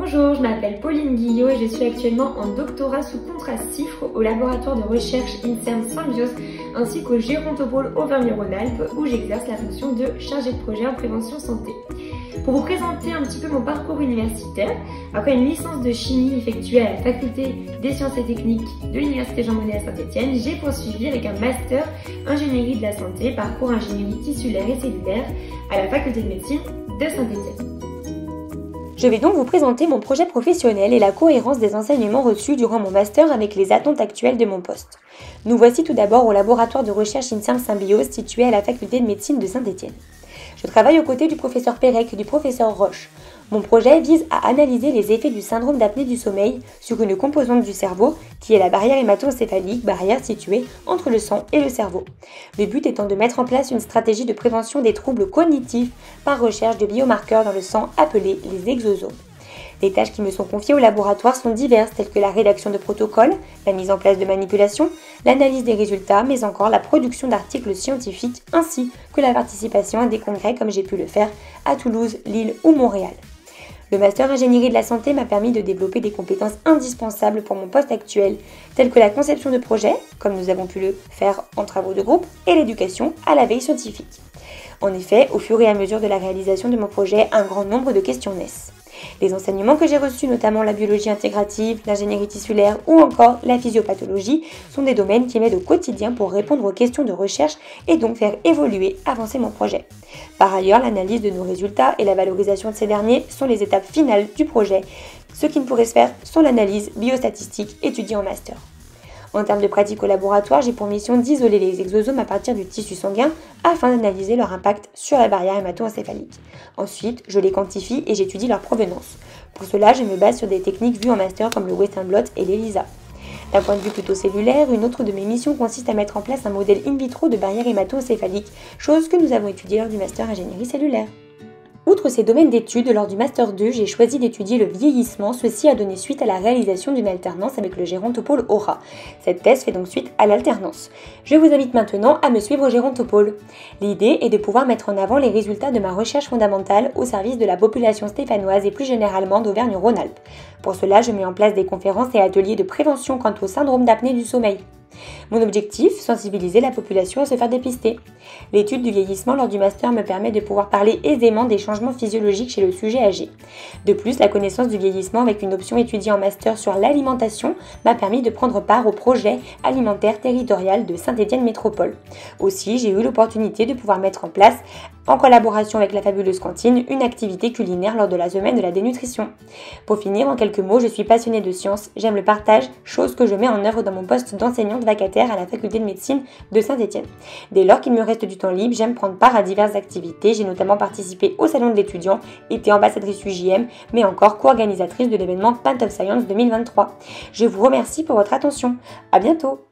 Bonjour, je m'appelle Pauline Guillot et je suis actuellement en doctorat sous contrat CIFRE au laboratoire de recherche INSERM Symbiose ainsi qu'au Gérontopôle Auvergne-Rhône-Alpes où j'exerce la fonction de chargée de projet en prévention santé. Pour vous présenter un petit peu mon parcours universitaire, après une licence de chimie effectuée à la faculté des sciences et techniques de l'université Jean Monnet à Saint-Étienne, j'ai poursuivi avec un master ingénierie de la santé, parcours ingénierie tissulaire et cellulaire à la faculté de médecine de Saint-Étienne. Je vais donc vous présenter mon projet professionnel et la cohérence des enseignements reçus durant mon master avec les attentes actuelles de mon poste. Nous voici tout d'abord au laboratoire de recherche INSERM Symbiose situé à la faculté de médecine de Saint-Étienne. Je travaille aux côtés du professeur Pérec et du professeur Roche. Mon projet vise à analyser les effets du syndrome d'apnée du sommeil sur une composante du cerveau qui est la barrière hémato-encéphalique, barrière située entre le sang et le cerveau. Le but étant de mettre en place une stratégie de prévention des troubles cognitifs par recherche de biomarqueurs dans le sang appelés les exosomes. Les tâches qui me sont confiées au laboratoire sont diverses, telles que la rédaction de protocoles, la mise en place de manipulations, l'analyse des résultats, mais encore la production d'articles scientifiques, ainsi que la participation à des congrès comme j'ai pu le faire à Toulouse, Lille ou Montréal. Le master ingénierie de la santé m'a permis de développer des compétences indispensables pour mon poste actuel, telles que la conception de projets, comme nous avons pu le faire en travaux de groupe, et l'éducation à la veille scientifique. En effet, au fur et à mesure de la réalisation de mon projet, un grand nombre de questions naissent. Les enseignements que j'ai reçus, notamment la biologie intégrative, l'ingénierie tissulaire ou encore la physiopathologie, sont des domaines qui m'aident au quotidien pour répondre aux questions de recherche et donc faire évoluer, avancer mon projet. Par ailleurs, l'analyse de nos résultats et la valorisation de ces derniers sont les étapes finales du projet, ce qui ne pourrait se faire sans l'analyse biostatistique étudiée en master. En termes de pratique au laboratoire, j'ai pour mission d'isoler les exosomes à partir du tissu sanguin afin d'analyser leur impact sur la barrière hémato-encéphalique. Ensuite, je les quantifie et j'étudie leur provenance. Pour cela, je me base sur des techniques vues en master comme le Western blot et l'ELISA. D'un point de vue plutôt cellulaire, une autre de mes missions consiste à mettre en place un modèle in vitro de barrière hémato-encéphalique, chose que nous avons étudiée lors du master ingénierie cellulaire. Outre ces domaines d'études, lors du Master 2, j'ai choisi d'étudier le vieillissement. Ceci a donné suite à la réalisation d'une alternance avec le Gérontopôle Aura. Cette thèse fait donc suite à l'alternance. Je vous invite maintenant à me suivre au Gérontopôle. L'idée est de pouvoir mettre en avant les résultats de ma recherche fondamentale au service de la population stéphanoise et plus généralement d'Auvergne-Rhône-Alpes. Pour cela, je mets en place des conférences et ateliers de prévention quant au syndrome d'apnée du sommeil. Mon objectif, sensibiliser la population à se faire dépister. L'étude du vieillissement lors du master me permet de pouvoir parler aisément des changements physiologiques chez le sujet âgé. De plus, la connaissance du vieillissement avec une option étudiée en master sur l'alimentation m'a permis de prendre part au projet alimentaire territorial de Saint-Étienne Métropole. Aussi, j'ai eu l'opportunité de pouvoir mettre en place, en collaboration avec la fabuleuse cantine, une activité culinaire lors de la semaine de la dénutrition. Pour finir, en quelques mots, je suis passionnée de sciences, j'aime le partage, chose que je mets en œuvre dans mon poste d'enseignante vacataire à la faculté de médecine de Saint-Étienne. Dès lors qu'il me reste du temps libre, j'aime prendre part à diverses activités. J'ai notamment participé au salon de l'étudiant, été ambassadrice UJM, mais encore co-organisatrice de l'événement Pint of Science 2023. Je vous remercie pour votre attention. À bientôt!